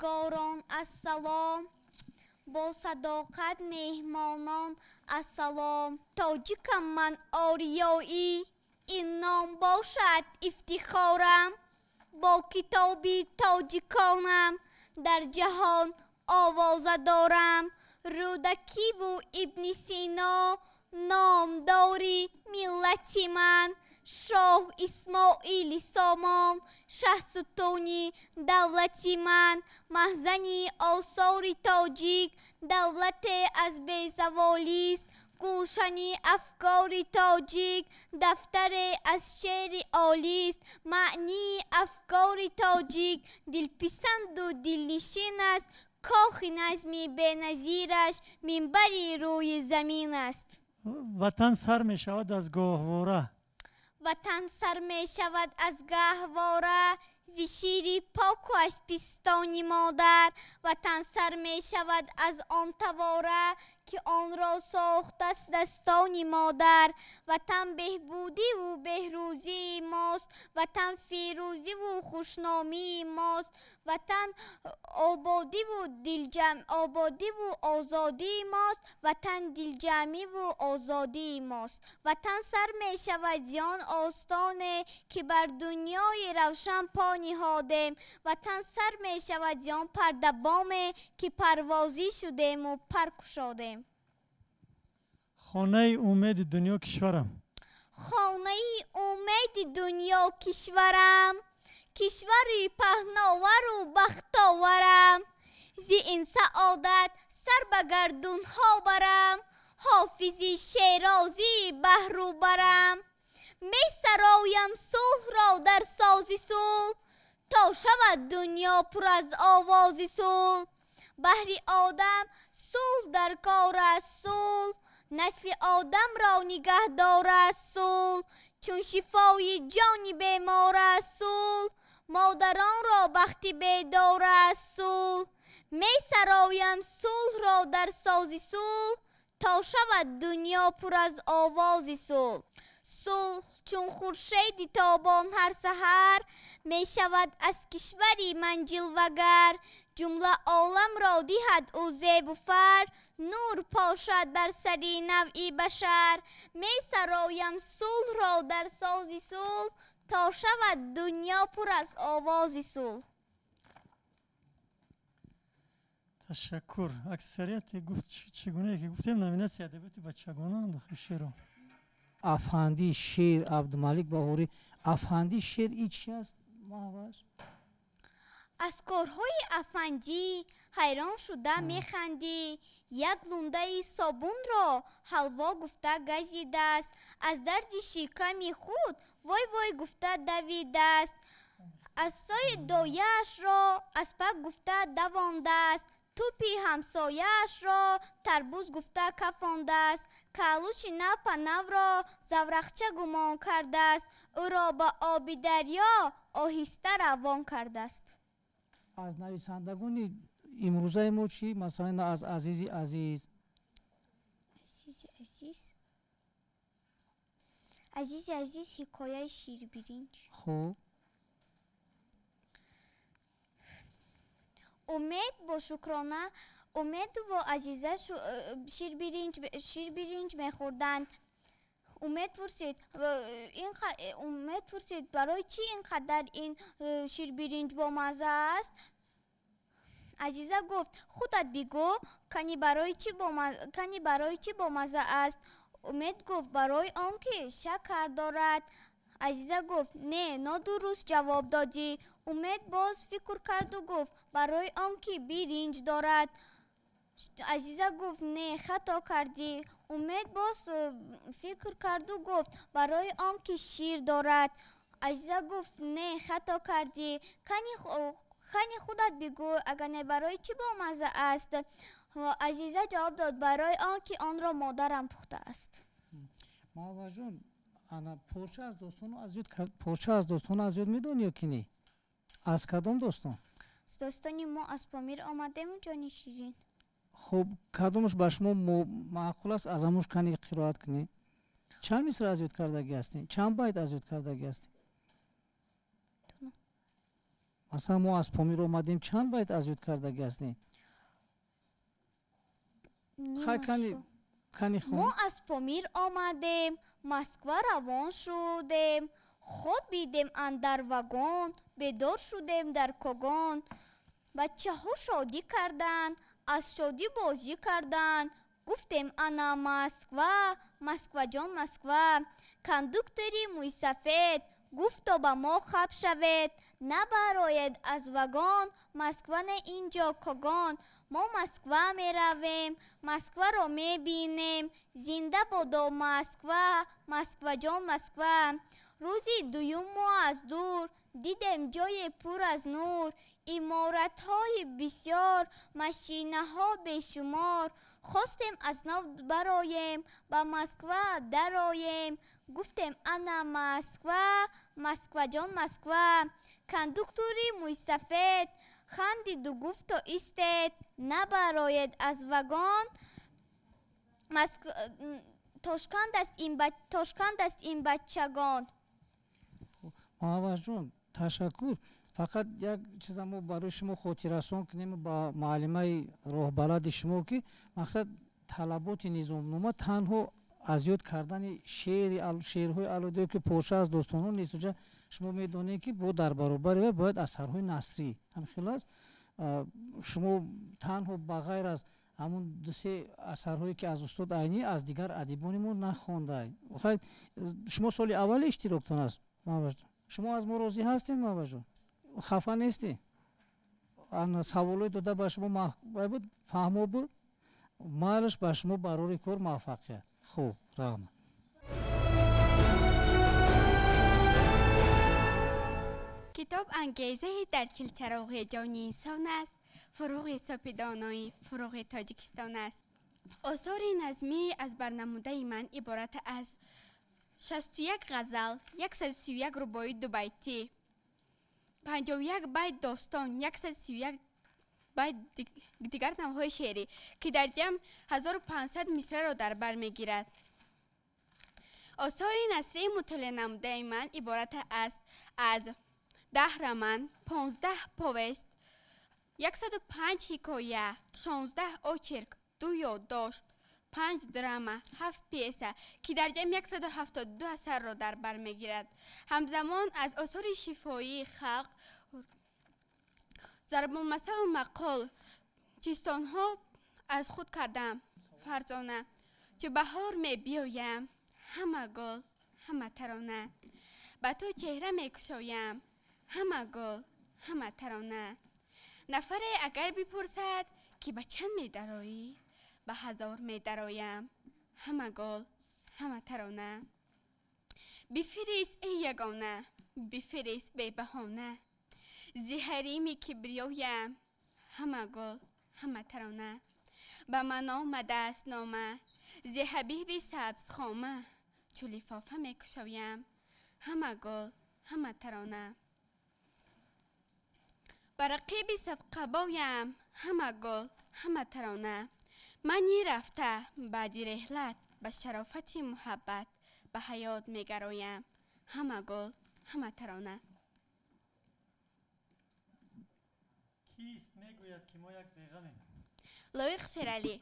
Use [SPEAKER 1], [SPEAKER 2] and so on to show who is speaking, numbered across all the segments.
[SPEAKER 1] روزگاران السلام، با صداقت مهمانان السلام. تاجیکم من آریایی، این نام باشد افتخارم. با کتابی تاجیکانم در جهان آوازه دارم. رودکی و ابن سینا نامداری ملتی من. شاه اسماعیل سامان شه ستونی دولتی من. مخزنی آثار تاجیک دولت از بی زوالیست. گلشنی افکار تاجیک دفتر از شعر عالیست. معنی افکار تاجیک دلپسند و دلنشین است. کاخ نظمی بینظیرش منبری روی زمین است.
[SPEAKER 2] وطن سر می شود از گاهواره،
[SPEAKER 1] وطن سر می شود از گهواره. زی شیر پاک و از پستان مادر. وطن سر می شود از آن تواره که آن را ساخته است دستان مادر. وطن بهبودی و بهروزی ماست. وطن فیروزی و خوشنامی ماست. وطن آبادی و آزادی ماست. وطن دلجمعی و آزادی ماست. وطن سر می شود زیان آستانه که بر دنیای روشن پا نهادیم. وطن سر می شود زیان پرده بامه که پروازی شدیم و پر گشادیم.
[SPEAKER 2] خانه امید دنیا کشورم،
[SPEAKER 1] خانه امید دنیا کشورم. کشوری پهناور و بختاورم. زی این سعادت سر به گردون ها برم. حافظی شیرازی بهرو برم. می سرایم صلح را در سازی صلح تا شود دنیا پر از آواز صلح. بهر آدم صلح در کار است صلح. نسل آدم را نگه دارد صلح. چون شفای جان بیمار است صلح. مادران را بخت بیدار است صلح. می سرایم صلح را در سازی صلح تا شود دنیا پر از آواز صلح. صلح چون خورشید تابان هر سحر می شود از کشوری من جلوه‌گر. جمله عالم را دهد او زیب و فر. نور پاشد بر سری نوعی بشر. می سرایم صلح را در سازی صلح تا شود دنیا پر از آواز صلح.
[SPEAKER 2] تشکر. اکثریت گفت چگونه که گفتیم نامیناسی ادبیات بچگانان داخل شعر.
[SPEAKER 3] افندی شعر عبدالملک باهوری. افندی شعر ای چی است محوش؟
[SPEAKER 1] از کارهای افندی حیران شده میخندی. یک لونده صابون را حلوا گفته گزیده است. از درد شکم خود وای وای گفته دویده است. از سایه دایش را اسپک گفته دوانده است. توپی همسایش را تربوز گفته کفانده است. کالوچ نپ نو را زورقچه گمان کرده است. او را به آب دریا آهسته روان کرده است.
[SPEAKER 3] از نویسندگان امروزه ما چی؟ مثلا از عزیزی عزیز.
[SPEAKER 1] عزیزی عزیز حکایه شیر برنج.
[SPEAKER 3] خوب.
[SPEAKER 1] امید با شکرانه امید و عزیزه شیر برنج میخوردند. امید پرسید برای چی اینقدر این شیر برنج با مزه است؟ عزیزه گفت خودت بگو کنی برای چی با مزه است؟ امید گفت برای آنکه شکر دارد. عزیزه گفت نه نادرست جواب دادی. امید باز فکر کرد و گفت برای آنکه برنج دارد. عزیزه گفت نه خطا کردی. امید باز فکر کرد و گفت برای آنکه شیر دارد. عزیزه گفت نه خطا کردی. کنی خودت بگو اگر نه برای چی با مزه است؟ عزیزه جواب داد برای آنکه آن را مادرم پخته است.
[SPEAKER 3] محوش جون انا پارچه از دوستان از یاد میدونی یا کی نی؟ از کدام دوستان؟
[SPEAKER 1] از دوستانی ما از پامیر آمدیم جانی شیرین.
[SPEAKER 3] خب کدامش به شما معقول است از هموش کنی قرائت کنی؟ چند مصر از یاد کردگی هستی؟ چند بیت از یاد کردگی هستی؟ مثلا ما از پامیر اومدیم چند بیت از یود کردگی هستیم؟ کنی خون؟
[SPEAKER 1] ما از پامیر آمدیم، مسکو روان شدیم، خوابیدیم اندر وگون، بیدار شدیم در کاگان. بچه ها شادی کردن، از شادی بازی کردن، گفتیم انا مسکو، مسکو جان مسکو. کندوکتوری موی سفید گفتا با ما خب شوید، نبراید از وگان، مسکو نه اینجا کاگان. ما مسکو می رویم، مسکو را می بینیم، زنده بادا مسکو، مسکو جان مسکو. روزی دویم ما از دور دیدیم جای پر از نور، عمارت های بسیار، ماشینه ها بیشمار. خواستیم از نو برایم، با مسکو درآییم، گفتیم انا مسکو، مسکو جان مسکو. کندوکتوری موی سفید خندید و گفت و ایستید، نبراید از وگان، تاشکند است این بچگان.
[SPEAKER 3] محمد جون تشکر. فقط یک چیز ما برای شما خاطررسان کنیم با معلمه راهبلد شما که مقصد طلبات نظام نما تنها از یاد کردن شعرهای علوده که پارچه از داستانان نیست. اونجا شما میدونید که با در برابر و باید اثرهای نثری هم خلاص شما تنها بغیر از همون دو سه اثرهایی که از استاد عینی از دیگر ادیبانمون نخوانده. شما سال اول اشتراکتون است محمد جان. شما از ما راضی هستین محمد جان؟ خفه نیستی؟ سوالای داده به شما باید فهمو بود مالش به شما برای کار موفقیت. خوب رحمت.
[SPEAKER 4] کتاب انگیزه در چلچراغ جانی انسان است، فروغ سپیدانایی فروغ تاجیکستان است. آثار نظمی از برنموده من عبارت از 61 غزل، 131 رباعی دو بیتی، 51 بیت داستان، 131 بیت دیگر نوع‌های شعری که در جمع 1500 مصرع را در بر میگیرد. آثار نثری مطالعه نموده من عبارت است از 10 رمن، 15 پوست، 105 حکایه، 16 آچرک، 2 یادداشت، 5 درامه، 7 پیسه که در جمع 172 اثر را در بر میگیرد. همزمان از آثار شفاهی خلق، ضرب المثل و مقال چیستان ها از خود کردم فرزانه. چو بهار می بیایم همه گل همه ترانه، به تو چهره می کشایم همه گل همه ترانه. نفر اگر بپرسد که به چند می درایی، به 1000 می درایم همه گل همه ترانه. بفریست ای یگانه، بفریست بی بهانه، زی حریم کبریایم همه گل همه ترانه. به من آمده است نامه زی حبیب سبز خامه، چو لفافه می کشایم همه گل همه ترانه. بر رقیب صفقه بایم همه گل همه ترانه. منی رفته بعدی رحلت، به شرافت محبت به حیات می گرایم همه گل همه ترانه.
[SPEAKER 2] کیست میگوید که ما یک بیغمیم؟
[SPEAKER 4] لایق شیرالی.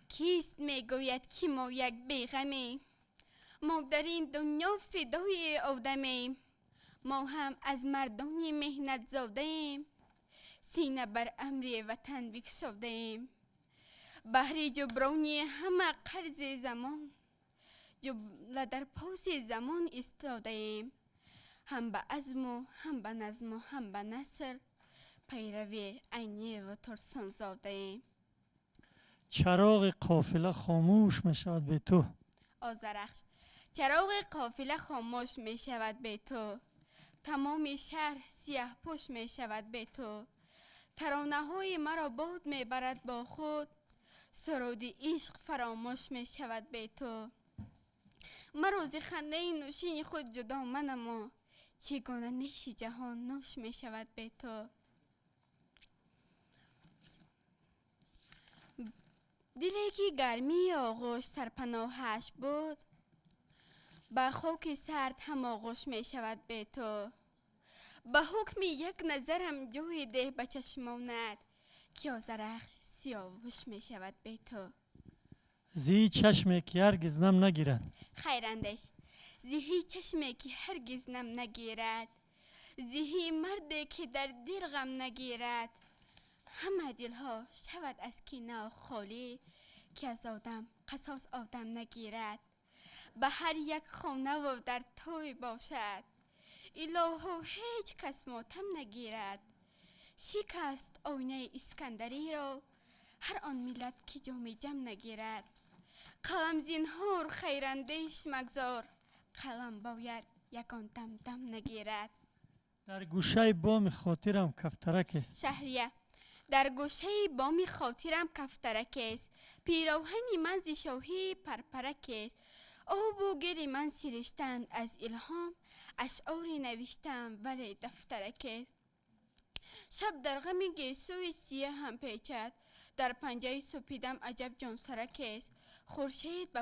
[SPEAKER 4] کیست میگوید که ما یک بیغمیم؟ ما در این دنیا فدای آدمیم، ما هم از مردان مهنت زاده ایم، سینه بر امر وطن بگشاده ایم. بهر جبرانی همه قرض زمان، جمله در پاس زمان ایستاده ایم. هم به عزم و هم به نظم و هم به نثر، پیروی عینی و ترسان زاده ایم.
[SPEAKER 2] چراغ قافله خاموش می شود به تو.
[SPEAKER 4] آذرخش. چراغ قافله خاموش می شود به تو، تمام شهر سیاه پوش می شود به تو. ترانه های مرا باد می برد با خود، سرود عشق فراموش می شود به تو. مرا ز خنده نوشین خود جدا منما، چگونه نیش جهان نوش می شود به تو. دلی که گرمی آغوش سرپناهش بود، با خاک سرد هم آغوش می شود به تو. به حکم یک نظرم جوی ده به چشمانت که آزرخش سیاوش می شود به تو.
[SPEAKER 2] زی چشمی که هرگز نم نگیرد.
[SPEAKER 4] خیراندش زیهی چشمی که هرگز نم نگیرد، زیهی مردی که در دل غم نگیرد. همه دلها شود از کینه خالی که از آدم قصاص آدم نگیرد. به هر یک خانه و در توی باشد، الهو هیچ کس ماتم نگیرد. شکست آینه اسکندری را هر آن ملت که جام جم نگیرد. قلم زینهار خیراندیش مگذار، قلم باید یکان دم دم نگیرد.
[SPEAKER 2] در گوشه بام خاطرم کفترک است.
[SPEAKER 4] شهریه در گوشه بام خاطرم کفترک است. پیراهنی من ز شاهی پرپرک است. آب و گل من سرشتند از الهام، اشعاری نوشتم ولی دفترک است. شب در غم گیسوی سیه هم پیچد، در پنجه سپیدم عجب جان سرک است. خورشید به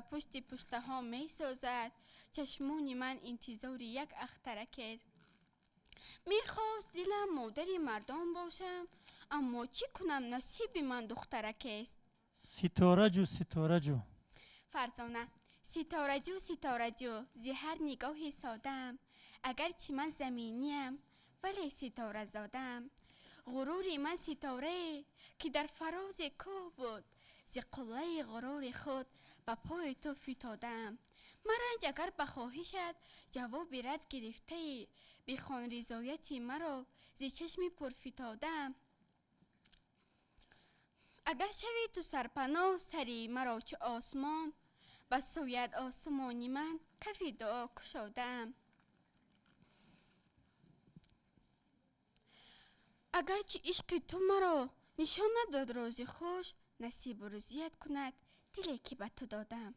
[SPEAKER 4] پشته ها می سازد، چشمون من انتظار یک اخترک است. می خواست دلم مادر مردم باشم، اما چی کنم نصیب من دخترک است.
[SPEAKER 2] ستاره جو ستاره جو.
[SPEAKER 4] فرزانه ستاره جو ستاره جو، زی هر نگاه سادم، اگرچه من زمینیم ولی ستاره زادم. غرور من ستاره که در فراز کوه بود، زی قله غرور خود به پای تو فتادم. مرنج اگر بخواهشت جواب رد گرفته، بخوان رضایتی مرا زی چشم پر فتادم. اگر شوی تو سرپناه سری مرا چه آسمان، به سویت آسمانی من کف دعا کشادم. اگرچه عشق تو مرا نشان نداد روزی خوش، نصیب و رضایت کند دلی که به تو دادم.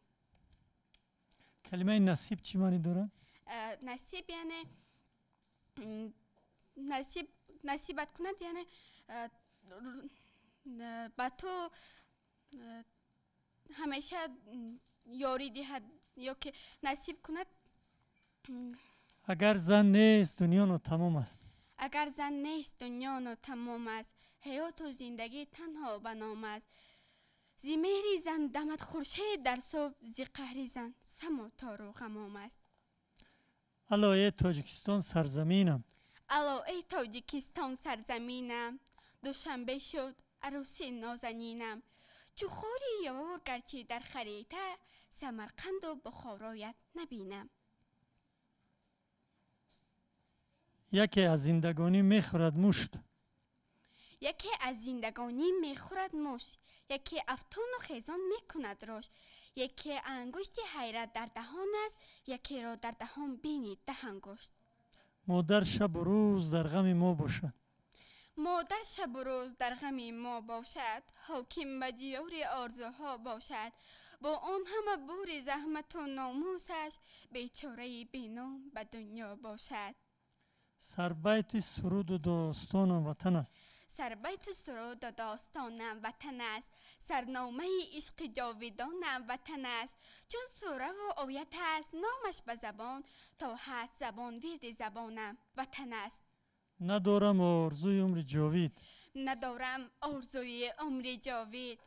[SPEAKER 2] کلمه نصیب چی معنی داره؟
[SPEAKER 4] نصیب یعنی نصیبت کند، یعنی به تو همیشه یاری دهد یا که نصیب کند.
[SPEAKER 2] اگر زن نیست دنیا نو تمام است.
[SPEAKER 4] اگر زن نیست دنیا نو تمام است، حیات و زندگی تنها به نام است. زی مهری زن دمد خورشید در صبح، زی قهری زن سم و تار و غمام است.
[SPEAKER 2] الای تاجیکستان سرزمینم.
[SPEAKER 4] الای تاجیکستان سرزمینم، دوشنبه شد عروسی نازنینم. چو خوری یار گرچه در خریطه، سمرقند و بخارایت نبینم.
[SPEAKER 2] یکی از زندگانی میخورد مشت.
[SPEAKER 4] یکی از زندگانی میخورد مشت، یکی افتان و خیزان میکند روش. یکی انگشت حیرت در دهان است، یکی را در دهان بینید ده انگشت.
[SPEAKER 2] مادر شب و روز در غم ما باشد.
[SPEAKER 4] مادر شب و روز در غم ما باشد، حاکم به دیار آرزوها باشد. با آن همه بور زحمت و ناموسش، بیچاره بینام به دنیا باشد.
[SPEAKER 2] سربیت سرود و داستانم وطن است.
[SPEAKER 4] سربیت سرود و داستانم وطن است، سرنامه عشق جاویدانم وطن است. چون سوره و آیت است نامش به زبان، تا هست زبان ورد زبانم وطن است.
[SPEAKER 2] ندارم آرزوی عمر جاوید.
[SPEAKER 4] ندارم آرزوی عمر جاوید،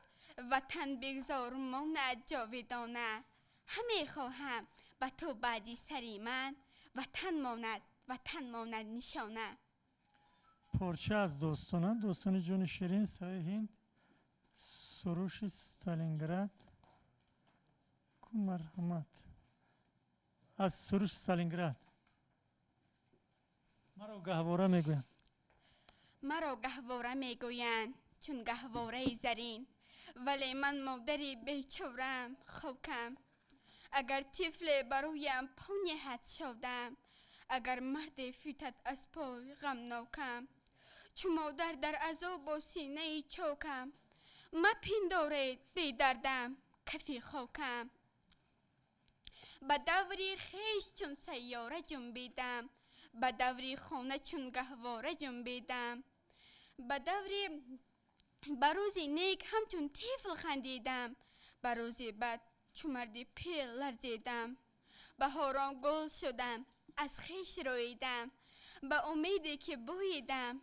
[SPEAKER 4] وطن بگذار ماند جاویدانه. همه خواهم به تو بعدی سری من، وطن ماند نشانه.
[SPEAKER 2] پارچه از داستانم، داستان جان شیرین سایه هند، سروش استالینگراد. کو مرحمت از سروش استالینگراد. مرا گهواره میگویم.
[SPEAKER 4] مرا گهواره میگویند چون گهواره زرین، ولی من مادری بیچارم خاکم. اگر طفل برایم پانی حد شدم، اگر مرد فتد از پای غمناکم. چو مادر در عذاب و سینه چاکم، مپندارید بی دردم کف خاکم. به دوری خیش چون سیاره جنبیدم، به دوری خانه چون گهواره جنبیدم. به دوری بروزی نیک همچون طفل خندیدم، بروزی بد چو مردی پیل لرزیدم. بهاران گل شدم از خیش رویدم، به امیدی که بویدم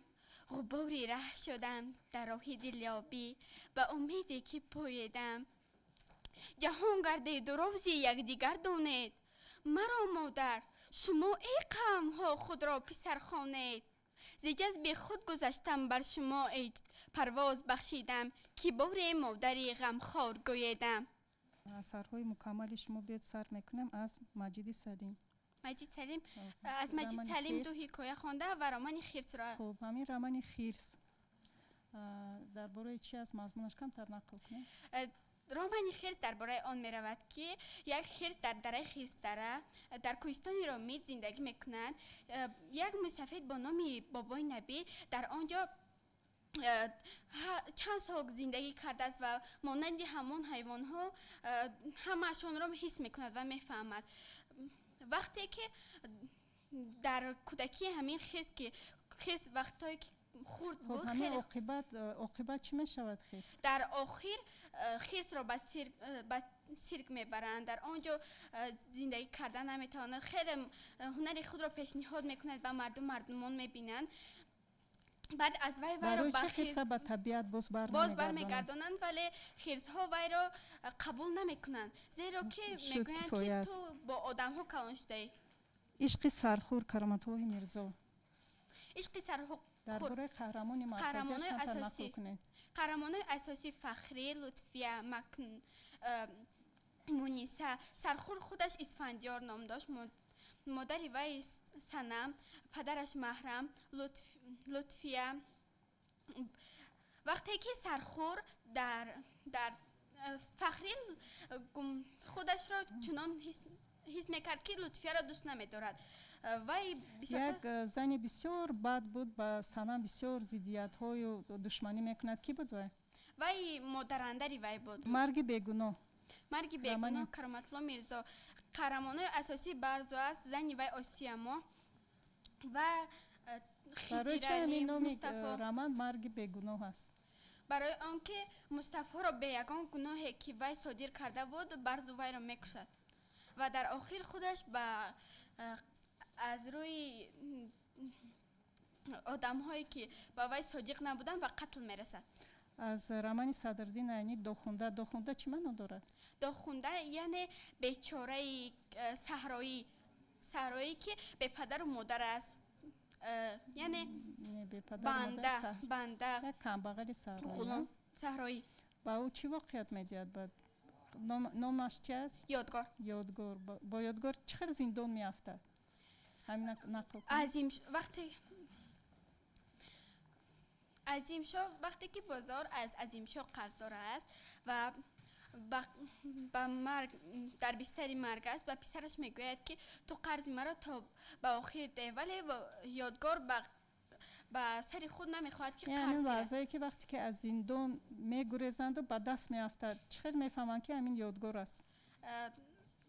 [SPEAKER 4] غباری ره شدم در راه دلیابی. به امیدی که پویدم جهان گردید و روزی یکدیگر دانید. مرا مادر شما ای قوم ها خود را پسر خوانید. ز جذب خود گذشتم بر شما ای پرواز بخشیدم که بار مادری غمخوار گویدم.
[SPEAKER 5] اثرهای مکمل شما بیاد سر میکنم از مجید سلیم.
[SPEAKER 4] مجید سلیم از مجید سلیم دو حکایه خوانده و رمان خرس را.
[SPEAKER 5] خب همین رمان خرس درباره چی از مضمونش کمتر نقل کنید؟
[SPEAKER 4] رمان خرس درباره آن می رود که یک خرس در دره خرس‌دره در کوهستان رامید زندگی میکند. یک مسافر با نام بابای نبی در آنجا چند سال زندگی کرده است و مانند همان حیوان ها همه‌شان را حس میکند و میفهمد. وقتی که در کودکی همین خرس وقتی که خورد بود
[SPEAKER 5] همین عاقبت چی می شود خرس؟
[SPEAKER 4] در آخر خرس را به سیرک میبرند. در آنجا زندگی کردن نمیتواند. خیلی هنر خود را پیشنهاد میکند به مردمان میبینند. بعد از وی را
[SPEAKER 5] برای چه خرس به طبیعت باز
[SPEAKER 4] برمیگردانند ولی خرس ها وی را قبول نمیکنند زیرا که میگویند که تو با آدم ها کلان شده.
[SPEAKER 5] عشق سرخور کرامت الله میرزا.
[SPEAKER 4] عشق سرخور
[SPEAKER 5] درباره قهرمان مرکزی نقل کنید.
[SPEAKER 4] قهرمان اساسی فخری، لطفیه، مونیسه. سرخور خودش اسفندیار نام داشت. مادری وی صنم، پدرش محرم، لطفیه. وقتی که سرخور در فخری خودش را چنان حس میکرد که لطفیه را دوست نمیدارد.
[SPEAKER 5] یک زن بسیار بد بود، با صنم بسیار ضدیت های و دشمنی میکند. کی بود وی؟
[SPEAKER 4] وی مادراندری وی بود.
[SPEAKER 5] مرگ بیگناه
[SPEAKER 4] کرامت الله میرزا. قهرمانای اساسی برزو است. زن وی آسیما و
[SPEAKER 5] برای چه همین نامی رمان مرگ بیگناه است؟
[SPEAKER 4] برای آنکه مصطفی را به یگان گناهی که وی صادر کرده بود برزو وی را میکشد و در آخر خودش از روی آدم هایی که با وی صادق نبودن و قتل میرسد.
[SPEAKER 5] از رمان صدرالدین عینی داخونده چی معنی دارد؟
[SPEAKER 4] داخونده یعنی بیچاره صحرایی که به پدر و مادر است. یعنی بنده
[SPEAKER 5] یک کمبغل
[SPEAKER 4] صحرایی.
[SPEAKER 5] با او چی واقعیت میدید؟ بعد نامش چی است؟ یادگار. با یادگار چقدر زندان میافتد؟ همین نقل
[SPEAKER 4] عظیم شاه وقتی که بازار از عظیم شاه قرضدار است و با مرگ در بستر مرگ است و پسرش میگوید که تو قرض مرا تا به آخر ده، ولی یادگار با سر خود نمیخواهد که قرض
[SPEAKER 5] یعنی لحظه‌ای که وقتی که از زندان میگریزند و به دست میافتد چقدر میفهمند که همین یادگار است؟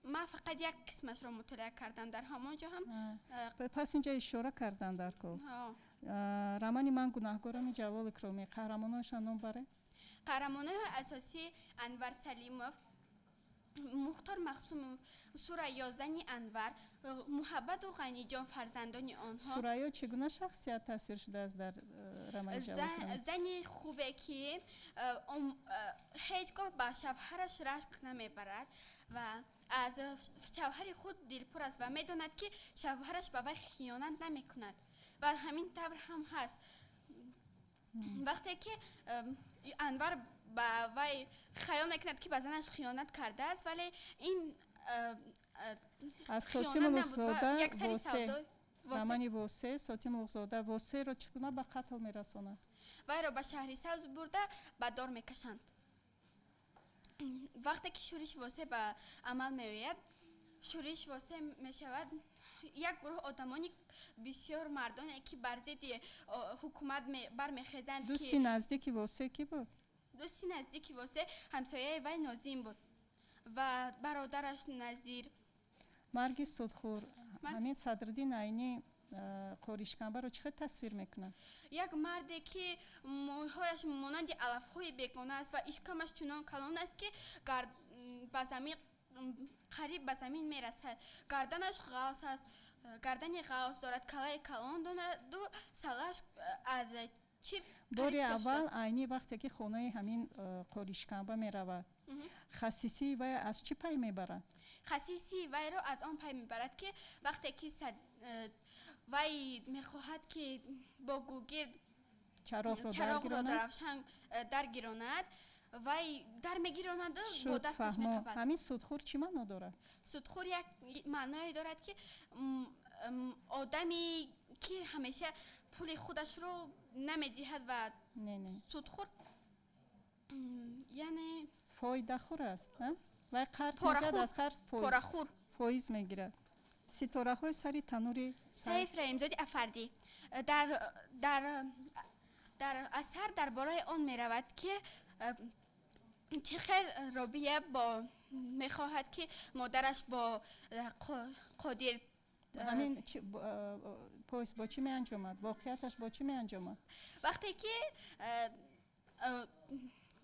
[SPEAKER 4] من فقط یک قسمش را مطالعه کردم در همانجا هم.
[SPEAKER 5] پس اینجا اشاره کردن در کو رمانی من گناهکارم جوال اکرامی. قهرمانانش نام بره؟
[SPEAKER 4] قهرمانای اساسی انور سلیموف، مختار مخصوم، سوریا زنی انور، محبت و غنی جان فرزندان آنها.
[SPEAKER 5] سوریا چگونه شخصیت تصویر شده است در رمان جوال اکرامی؟
[SPEAKER 4] زنی خوبه که هیچگاه به شوهرش رشک نمیبرد و از شوهر خود دلپر است و میداند که شوهرش به وی خیانت نمیکند و همین طور هم هست. وقتی که انور به وی خیال میکند که به زنش خیانت کرده است ولی این
[SPEAKER 5] از ساتی ملوکزاده واسه رمانی واسه ساتی ملوکزاده واسه را چگونه به قتل میرساند؟
[SPEAKER 4] وی را به شهر سبز برده به دار میکشند. وقتی که شورش واسه به عمل میآید شورش واسه میشود. یک گروه آدمانی بسیار مردانی که بر ضد حکومت برمیخیزند.
[SPEAKER 5] دوستی نزدیکی واسه کی بود؟
[SPEAKER 4] دوستی نزدیکی واسه همسایه وی نازیم بود و برادرش نظیر.
[SPEAKER 5] مرگ سودخور همین صدرالدین عینی قاریشکنبه رو چقدر تصویر میکنه؟
[SPEAKER 4] یک مردی که موهایش مانند علفهای بیگانه است و اشکمش چنان کلان است که به زمین قریب به زمین میرسد. گردنش غوث است، گردن غوث دارد، کلاه کلان دارد و سرش از چی
[SPEAKER 5] باری اول عینی وقتی که خونه همین قریشکنبه میرود خصیصی و از چی پی میبرد؟
[SPEAKER 4] خصیصی وی را از آن پی میبرد که وقتی که وی میخواهد که با گوگرد
[SPEAKER 5] چراغ
[SPEAKER 4] را درفشان درگیراند وی در میگیراند و با دستش میخوابد.
[SPEAKER 5] همین سودخور چی معنا دارد؟
[SPEAKER 4] سودخور یک معنایی دارد که آدمی که همیشه پول خودش رو نمیدهد و
[SPEAKER 5] نه
[SPEAKER 4] سودخور یعنی
[SPEAKER 5] فایده خور است و قرض میگیرد، از قرض فایز میگیرد. ستاره های سری تنوری
[SPEAKER 4] سیف رحیمزاده افردی در اثر درباره آن میرود که چقدر رابیه با میخواهد که مادرش با قادر
[SPEAKER 5] همین پویس با چی می انجامد؟ واقعیتش با چی می انجامد؟
[SPEAKER 4] وقتی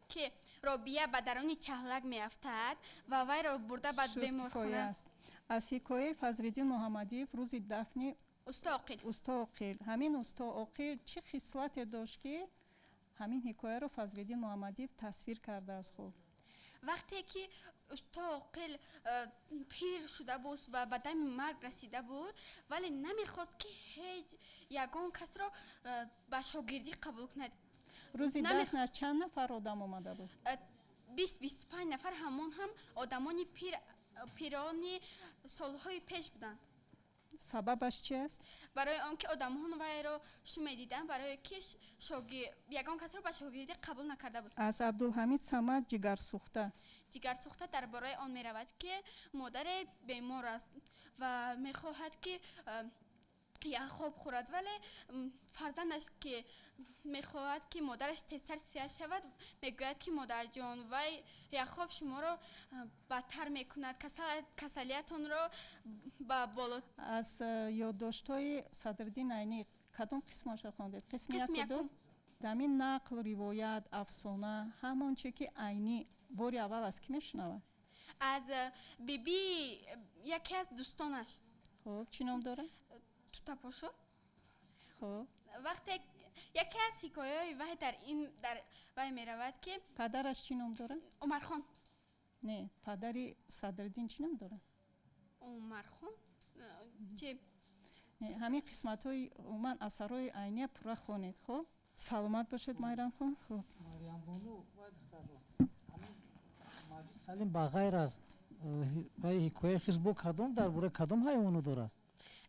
[SPEAKER 4] که رابیه به درون چهلک می افتد و وی را برده بعد بیمارخانه
[SPEAKER 5] است. از حکایه فضل‌الدین محمدی‌یف روز دفن استا عاقل. همین استا عاقل چه خصلت داشت که همین حکایه رو فضل‌الدین محمدی‌یف تصویر کرده است؟ خوب
[SPEAKER 4] وقتی که استا عاقل پیر شده بود و به دم مرگ رسیده بود ولی نمیخواست که هیچ یگان کس را به شاگردی قبول کند.
[SPEAKER 5] روز دفنش چند نفر آدم آمده بود؟
[SPEAKER 4] 20-25 نفر، همون هم آدمانی پیرانی سالهای پیش بودند.
[SPEAKER 5] سببش چی است؟
[SPEAKER 4] برای آنکه آدمان وی را شوم دیدن، برای که یگان کس را به شاگردی قبول نکرده بود.
[SPEAKER 5] از عبدالحمید صمد جگرسوخته
[SPEAKER 4] درباره آن می رود که مادر بیمار است و می خواهد که خواب خورد ولی فرزندش که میخواهد که مادرش تیزتر سیاه شود میگوید که مادر جان وی خواب شما را بدتر میکند، کسلیتون را با بالا.
[SPEAKER 5] از یادداشت‌های صدرالدین عینی کدام قسمش خواندید؟ قسم یک کدام؟ دمین نقل، روایت، افسانه، همون چی که عینی باری اول از کی میشنوه؟
[SPEAKER 4] از بیبی یکی از دوستانش.
[SPEAKER 5] خب چی نام داره؟
[SPEAKER 4] توتا پاشو.
[SPEAKER 5] خب
[SPEAKER 4] وقتی یکی از حکایه‌های وی در وی می رود که
[SPEAKER 5] پدرش چی نام داره؟
[SPEAKER 4] عمر خان.
[SPEAKER 5] نه پدری صدرالدین چی نام داره؟
[SPEAKER 4] عمر خان چی؟
[SPEAKER 5] نه همین قسمت‌های عموما اثرهای عینی پورا خوانید. خب سلامت باشید مایرام خان. خب
[SPEAKER 3] مریم بانو و همین ماجد سالم با غیر از حکایه خیز با کدام درباره کدام حیوانو داره؟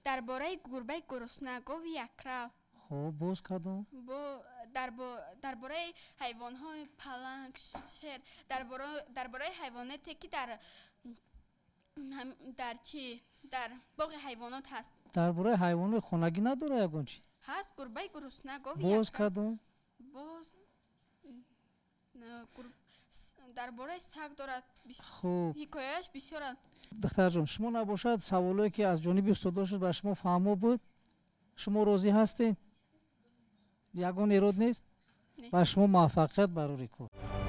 [SPEAKER 4] درباره گربه گرسنه گاو یکرو.
[SPEAKER 3] خب باز کدام؟
[SPEAKER 4] درباره حیوان‌های پلنگ، شیر، درباره حیواناتی که در باغ حیوانات هست.
[SPEAKER 3] درباره حیوانات خانگی نداره یگان چی؟
[SPEAKER 4] هست گربه گرسنه گاو
[SPEAKER 3] باز کدام؟
[SPEAKER 4] باز درباره سگ دارد.
[SPEAKER 3] خوب
[SPEAKER 4] حکایه‌اش بسیار.
[SPEAKER 3] دختر جان شما نباشد سوالایی که از جانب استاد شد به شما فهمو بود؟ شما راضی هستین؟ یگان ایراد نیست؟ و شما موفقیت برای کار.